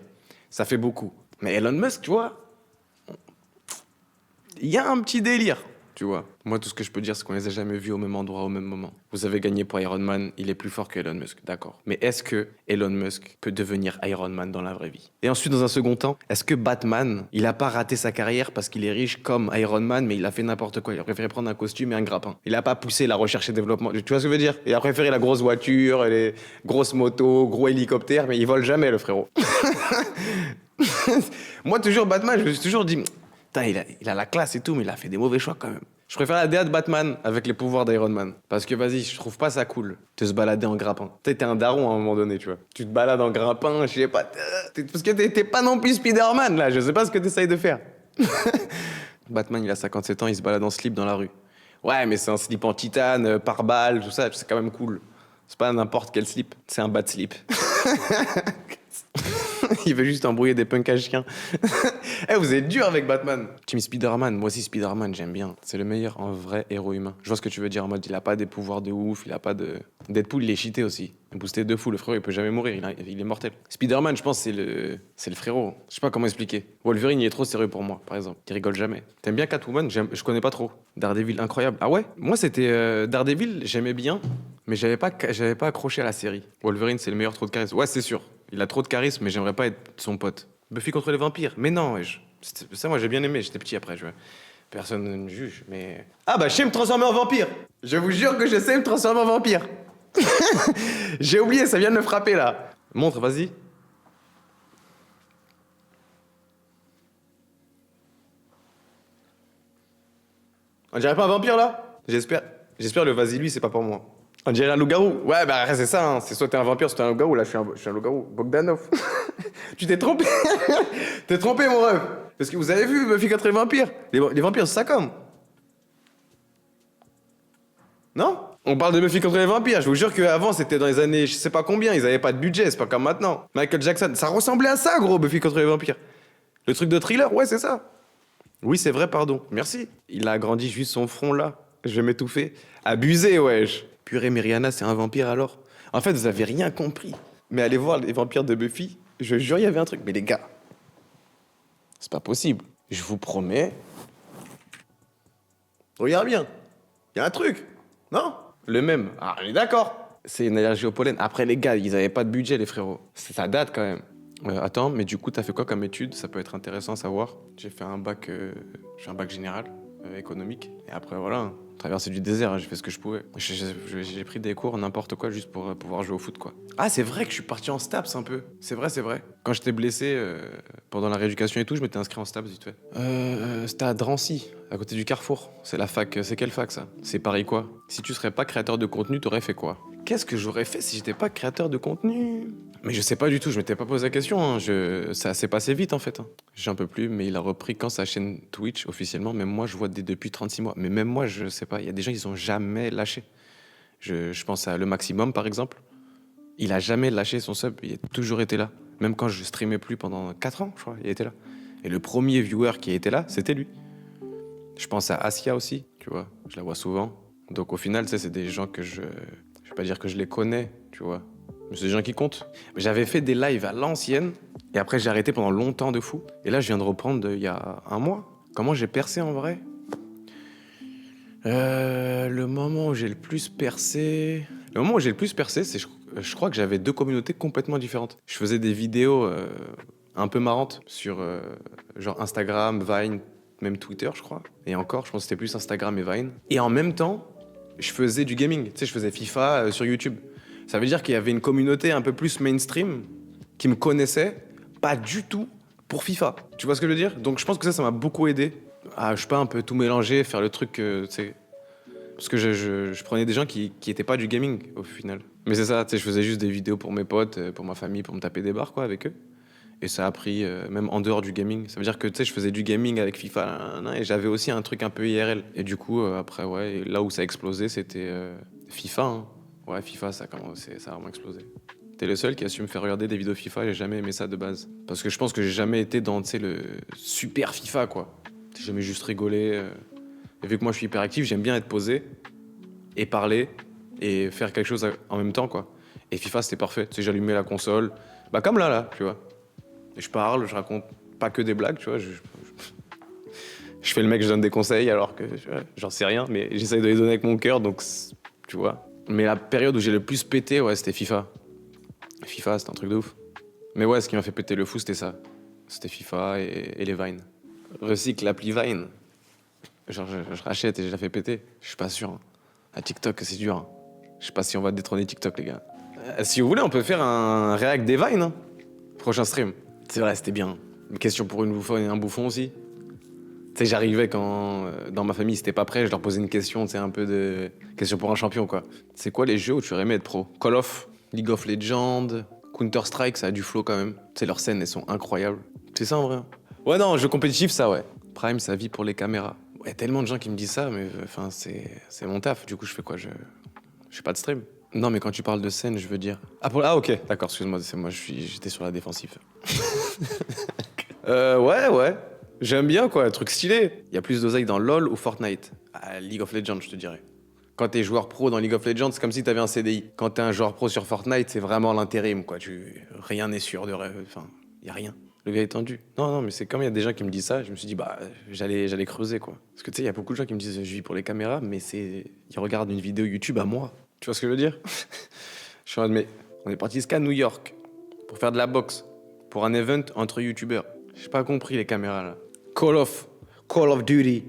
Ça fait beaucoup. Mais Elon Musk, tu vois, il y a un petit délire. Tu vois, moi, tout ce que je peux dire, c'est qu'on les a jamais vus au même endroit, au même moment. Vous avez gagné pour Iron Man, il est plus fort que Elon Musk, d'accord. Mais est-ce que Elon Musk peut devenir Iron Man dans la vraie vie? Et ensuite, dans un second temps, est-ce que Batman, il a pas raté sa carrière parce qu'il est riche comme Iron Man, mais il a fait n'importe quoi? Il a préféré prendre un costume et un grappin. Il a pas poussé la recherche et développement. Tu vois ce que je veux dire? Il a préféré la grosse voiture, les grosses motos, gros hélicoptères, mais il vole jamais, le frérot. Moi, toujours Batman, je me suis toujours dit... Putain, il a la classe et tout, mais il a fait des mauvais choix quand même. Je préfère la DA de Batman avec les pouvoirs d'Iron Man. Parce que vas-y, je trouve pas ça cool de se balader en grappin. T'es un daron à un moment donné, tu vois. Tu te balades en grappin, je sais pas. Parce que t'es pas non plus Spider-Man là, je sais pas ce que t'essayes de faire. Batman, il a 57 ans, il se balade en slip dans la rue. Ouais, mais c'est un slip en titane, par balle, tout ça, c'est quand même cool. C'est pas n'importe quel slip, c'est un bat slip. Il veut juste embrouiller des punks à chiens. Eh, vous êtes dur avec Batman. Team Spider-Man, moi aussi Spider-Man, j'aime bien. C'est le meilleur en vrai héros humain. Je vois ce que tu veux dire en mode, il a pas des pouvoirs de ouf, il a pas de... Deadpool, il est cheaté aussi. Il est boosté de fou, le frérot, il peut jamais mourir, il est mortel. Spider-Man, je pense, c'est le frérot. Je sais pas comment expliquer. Wolverine, il est trop sérieux pour moi, par exemple. Il rigole jamais. T'aimes bien Catwoman? Je connais pas trop. Daredevil, incroyable. Ah ouais? Moi, c'était Daredevil, j'aimais bien, mais j'avais pas accroché à la série. Wolverine, c'est le meilleur, trop de charisme. Ouais, c'est sûr. Il a trop de charisme, mais j'aimerais pas être son pote. Buffy contre les vampires. Mais non, wesh. Ça, moi, j'ai bien aimé. J'étais petit après. Personne ne me juge, mais... Ah bah, je sais me transformer en vampire. Je vous jure que je sais me transformer en vampire. J'ai oublié, ça vient de me frapper, là. Montre, vas-y. On dirait pas un vampire, là? J'espère le vas-y, lui, c'est pas pour moi. On dirait un loup-garou. Ouais, bah c'est ça, hein. C'est soit t'es un vampire, soit t'es un loup-garou. Là, je suis un loup-garou. Bogdanov. Tu t'es trompé. T'es trompé, mon ref. Parce que vous avez vu Buffy contre les vampires. Les vampires, c'est ça comme. Non? On parle de Buffy contre les vampires. Je vous jure qu'avant, c'était dans les années je sais pas combien. Ils avaient pas de budget, c'est pas comme maintenant. Michael Jackson, ça ressemblait à ça, gros, Buffy contre les vampires. Le truc de thriller, ouais, c'est ça. Oui, c'est vrai, pardon. Merci. Il a agrandi juste son front là. Je vais m'étouffer. Abusé, wesh. Purée, Myriana, c'est un vampire alors? En fait, vous avez rien compris. Mais allez voir les vampires de Buffy, je jure, il y avait un truc. Mais les gars, c'est pas possible. Je vous promets. Regarde bien. Il y a un truc. Non? Le même. Ah, on est d'accord. C'est une allergie au pollen. Après, les gars, ils avaient pas de budget, les frérots. Ça date quand même. Attends, mais du coup, t'as fait quoi comme étude? Ça peut être intéressant à savoir. J'ai fait un bac général, économique. Et après, voilà. Traverser du désert, hein, j'ai fait ce que je pouvais. J'ai pris des cours, n'importe quoi, juste pour pouvoir jouer au foot, quoi. Ah, c'est vrai que je suis parti en STAPS un peu. C'est vrai. Quand j'étais blessé, pendant la rééducation et tout, je m'étais inscrit en STAPS vite fait. C'était à Drancy, à côté du Carrefour. C'est la fac, c'est quelle fac, ça? C'est Paris quoi? Si tu serais pas créateur de contenu, t'aurais fait quoi? Qu'est-ce que j'aurais fait si j'étais pas créateur de contenu? Mais je sais pas du tout, je m'étais pas posé la question. Hein. Ça s'est passé vite en fait. Hein. J'en peux plus, mais il a repris quand sa chaîne Twitch officiellement. Même moi, je vois depuis 36 mois. Mais même moi, je sais pas. Il y a des gens qui sont jamais lâchés. Je pense à Le Maximum par exemple. Il a jamais lâché son sub. Il a toujours été là. Même quand je streamais plus pendant 4 ans, je crois, il était là. Et le premier viewer qui était là, c'était lui. Je pense à Asia aussi, tu vois. Je la vois souvent. Donc au final, tu sais, c'est des gens que je vais pas dire que je les connais, tu vois. Mais c'est des gens qui comptent. J'avais fait des lives à l'ancienne, et après j'ai arrêté pendant longtemps de fou. Et là, je viens de reprendre il y a un mois. Comment j'ai percé en vrai? Le moment où j'ai le plus percé... Le moment où j'ai le plus percé, c'est je crois que j'avais 2 communautés complètement différentes. Je faisais des vidéos un peu marrantes sur genre Instagram, Vine, même Twitter, je crois. Et encore, je pense que c'était plus Instagram et Vine. Et en même temps, je faisais du gaming. Tu sais, je faisais FIFA sur YouTube. Ça veut dire qu'il y avait une communauté un peu plus mainstream qui me connaissait, pas du tout pour FIFA. Tu vois ce que je veux dire? Donc je pense que ça m'a beaucoup aidé à, je sais pas, un peu tout mélanger, faire le truc, tu sais... Parce que je prenais des gens qui étaient pas du gaming, au final. Mais c'est ça, tu sais, je faisais juste des vidéos pour mes potes, pour ma famille, pour me taper des barres, quoi, avec eux. Et ça a pris, même en dehors du gaming. Ça veut dire que, tu sais, je faisais du gaming avec FIFA, et j'avais aussi un truc un peu IRL. Et du coup, après, ouais, là où ça a explosé, c'était FIFA, hein. Ouais, FIFA, ça a vraiment explosé. T'es le seul qui a su me faire regarder des vidéos FIFA, j'ai jamais aimé ça de base. Parce que je pense que j'ai jamais été dans, tu sais, le super FIFA, quoi. J'ai jamais juste rigolé. Et vu que moi je suis hyper actif, j'aime bien être posé et parler et faire quelque chose en même temps, quoi. Et FIFA, c'était parfait. Tu sais, j'allumais la console, bah comme là, tu vois. Et je parle, je raconte pas que des blagues, tu vois. Je fais le mec, je donne des conseils alors que j'en sais rien, mais j'essaye de les donner avec mon cœur, donc tu vois. Mais la période où j'ai le plus pété, ouais, c'était FIFA. FIFA, c'était un truc de ouf. Mais ouais, ce qui m'a fait péter le fou, c'était ça. C'était FIFA et les Vines. Recycle l'appli Vine. Genre, je rachète et je la fais péter. Je suis pas sûr. Hein. À TikTok, c'est dur. Hein. Je sais pas si on va détrôner TikTok, les gars. Si vous voulez, on peut faire un réact des Vines. Hein. Prochain stream. C'est vrai, c'était bien. Une question pour une bouffonne et un bouffon aussi. Tu sais, j'arrivais quand dans ma famille, c'était pas prêt, je leur posais une question, tu sais, un peu de question pour un champion, quoi. C'est quoi les jeux où tu aurais aimé être pro? Call of, League of Legends, Counter-Strike, ça a du flow quand même. Tu sais, leurs scènes, elles sont incroyables. C'est ça en vrai. Ouais, non, jeu compétitif, ça, ouais. Prime, ça vit pour les caméras. Il y a tellement de gens qui me disent ça, mais enfin, c'est mon taf. Du coup, je fais quoi? Je fais pas de stream. Non, mais quand tu parles de scène, je veux dire... Ah, ok, d'accord, excuse-moi, moi, j'étais sur la défensive. Ouais. J'aime bien, quoi, un truc stylé. Il y a plus d'oseille dans LoL ou Fortnite? League of Legends, je te dirais. Quand t'es joueur pro dans League of Legends, c'est comme si t'avais un CDI. Quand t'es un joueur pro sur Fortnite, c'est vraiment l'intérim, quoi. Rien n'est sûr de... Enfin, y a rien. Le gars est tendu. Non, mais c'est comme il y a des gens qui me disent ça, je me suis dit, bah, j'allais creuser, quoi. Parce que tu sais, il y a beaucoup de gens qui me disent, je vis pour les caméras, mais ils regardent une vidéo YouTube à moi. Tu vois ce que je veux dire? Je suis en mode, mais on est parti jusqu'à New York pour faire de la boxe, pour un event entre youtubeurs. J'ai pas compris les caméras, là. Call of Duty.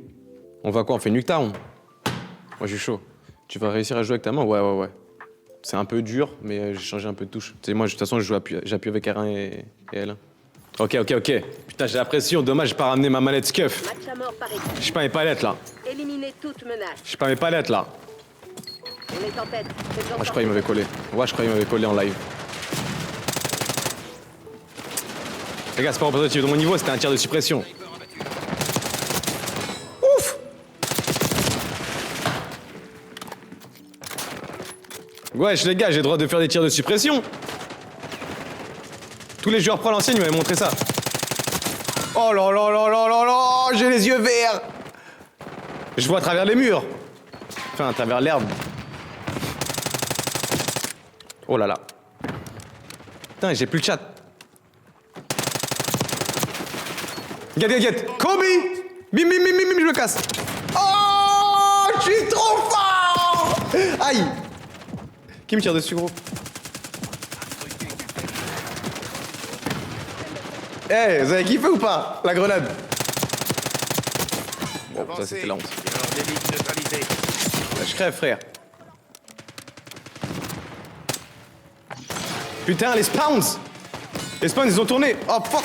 On va quoi? On fait Nuketown? Moi, je suis chaud. Tu vas réussir à jouer avec ta main? Ouais. C'est un peu dur, mais j'ai changé un peu de touche. Tu sais, moi, de toute façon, j'appuie avec R1 et L1. Ok. Putain, j'ai la pression. Dommage, j'ai pas ramené ma mallette Scuf. J'ai pas mes palettes, là. Éliminez toute menace. J'ai pas mes palettes, là. On est en tête. Moi, je crois qu'il m'avait collé. Ouais, je crois qu'il m'avait collé en live. Les gars, c'est pas représentatif de mon niveau, c'était un tir de suppression. Ouf! Wesh, les gars, j'ai le droit de faire des tirs de suppression. Tous les joueurs pro à l'ancienne, ils m'avaient montré ça. Oh là, j'ai les yeux verts. Je vois à travers les murs. Enfin, à travers l'herbe. Oh là là. Putain, j'ai plus le chat. Get. Kobe! Bim, je me casse. Oh, je suis trop fort! Aïe! Qui me tire dessus, gros? Eh, vous avez kiffé ou pas? La grenade. Bon, ça c'était la honte. Je crève, frère. Putain, les spawns! Les spawns, ils ont tourné. Oh, fuck!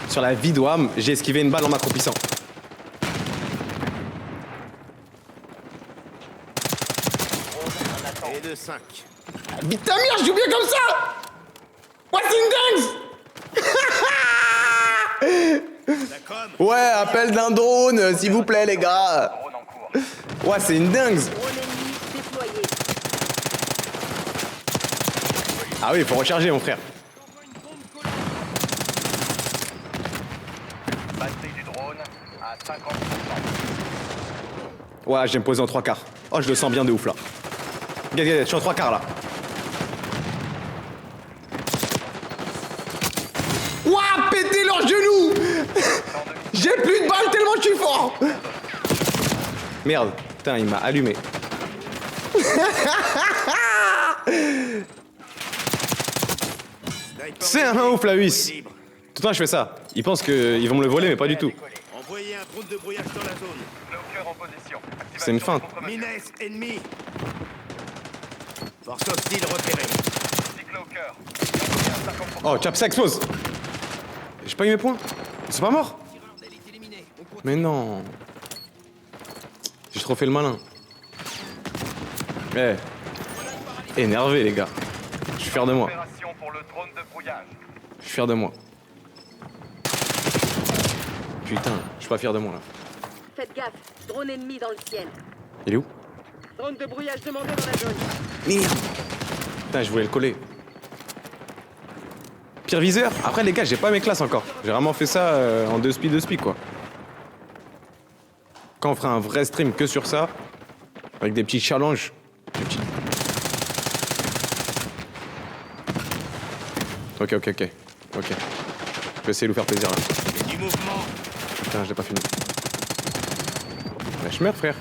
Sur la vie d'Ouam, j'ai esquivé une balle en m'accroupissant. Et de 5. Vite ta mère, je joue bien comme ça. Ouais, c'est une dingue. La com. Ouais, appel d'un drone, s'il vous plaît, les gars. Ouais, c'est une dingue. Drone ennemi déployé. Ah oui, faut recharger, mon frère. Batterie du drone à 50%. Ouais, je vais me poser en 3/4. Oh, je le sens bien de ouf, là. Regarde, je suis en 3/4, là. Ouah, pétez leurs genoux. J'ai plus de balles tellement je suis fort. Merde, putain, il m'a allumé. C'est un ouf, la huisse. Tout le temps, je fais ça. Ils pensent qu'ils vont me le voler, mais pas du tout. Envoyez un drone de brouillage dans la zone. Cloaker en position. C'est une feinte. Mines ennemi. Force hostile repérée. Petit Cloaker. Envoyez un 50%. Oh, Cap, ça explose. J'ai pas eu mes points. Ils sont pas morts. Mais non. J'ai trop fait le malin. Eh. Énervé, les gars. Je suis fier de moi. Opération pour le drone de brouillage. Je suis fier de moi. Putain, je suis pas fier de moi, là. Faites gaffe, drone ennemi dans le ciel. Il est où? Drone de brouillage demandé dans la zone. Merde. Putain, je voulais le coller. Pire viseur. Après, les gars, j'ai pas mes classes encore. J'ai vraiment fait ça en 2 spi, quoi. Quand on fera un vrai stream que sur ça, avec des petits challenges. Des petits... Ok. Ok. Je vais essayer de vous faire plaisir, là. Du mouvement. Putain, je l'ai pas fini. Mais je meurs, frère.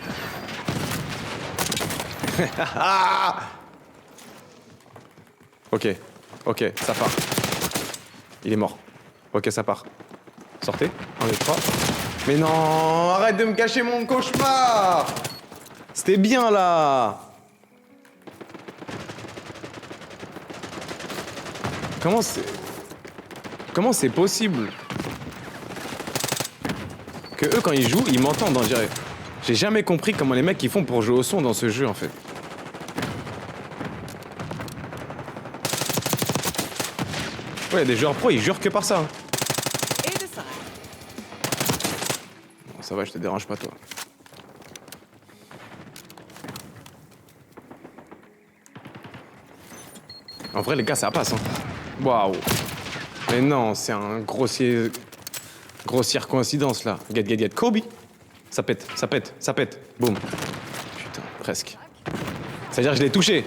Ok, ça part. Il est mort. Ok, ça part. Sortez. 1, 2, 3. Mais non, arrête de me cacher mon cauchemar. C'était bien, là. Comment c'est possible que eux, quand ils jouent, ils m'entendent, on dirait. J'ai jamais compris comment les mecs ils font pour jouer au son dans ce jeu, en fait. Ouais, y a des joueurs pro, ils jurent que par ça. Hein. Bon, ça va, je te dérange pas, toi. En vrai, les gars, ça passe, hein. Waouh. Mais non, c'est un grossière coïncidence, là. Get. Kobe. Ça pète. Boum. Putain, presque. C'est-à-dire que je l'ai touché.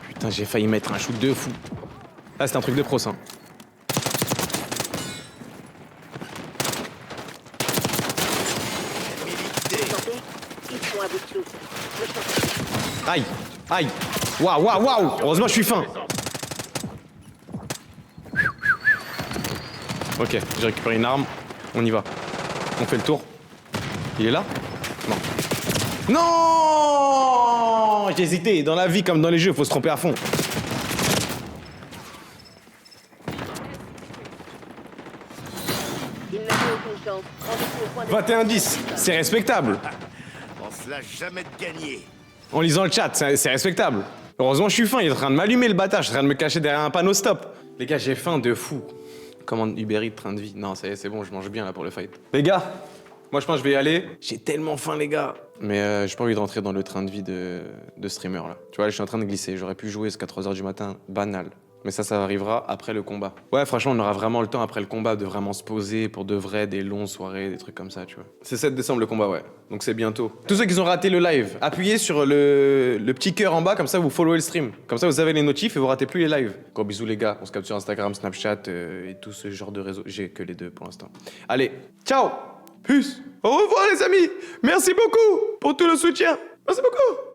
Putain, j'ai failli mettre un shoot de fou. Ah, c'est un truc de pro, ça. Santé, ils sont à bout de souffle. Aïe. Waouh. Heureusement, je suis fin. Ok, j'ai récupéré une arme. On y va. On fait le tour. Il est là? Non. Non! J'ai hésité. Dans la vie comme dans les jeux, faut se tromper à fond. Il n'a plus aucune chance. Rendez-vous au point de... 21-10, c'est respectable. On se lâche jamais de gagner. En lisant le chat, c'est respectable. Heureusement, je suis fin. Il est en train de m'allumer le bâtard. Je suis en train de me cacher derrière un panneau stop. Les gars, j'ai faim de fou. Commande Uber Eats, train de vie. Non, ça y est, c'est bon, je mange bien là pour le fight. Les gars, moi je pense que je vais y aller. J'ai tellement faim, les gars. Mais j'ai pas envie de rentrer dans le train de vie de streamer là. Tu vois, là, je suis en train de glisser. J'aurais pu jouer jusqu'à 3h du matin. Banal. Mais ça arrivera après le combat. Ouais, franchement, on aura vraiment le temps après le combat de vraiment se poser pour de vrai, des longues soirées, des trucs comme ça, tu vois. C'est 7 décembre le combat, ouais. Donc c'est bientôt. Tous ceux qui ont raté le live, appuyez sur le petit cœur en bas, comme ça vous followez le stream. Comme ça vous avez les notifs et vous ratez plus les lives. Gros bisous les gars, on se capte sur Instagram, Snapchat et tout ce genre de réseaux. J'ai que les deux pour l'instant. Allez, ciao, peace, au revoir les amis. Merci beaucoup pour tout le soutien. Merci beaucoup.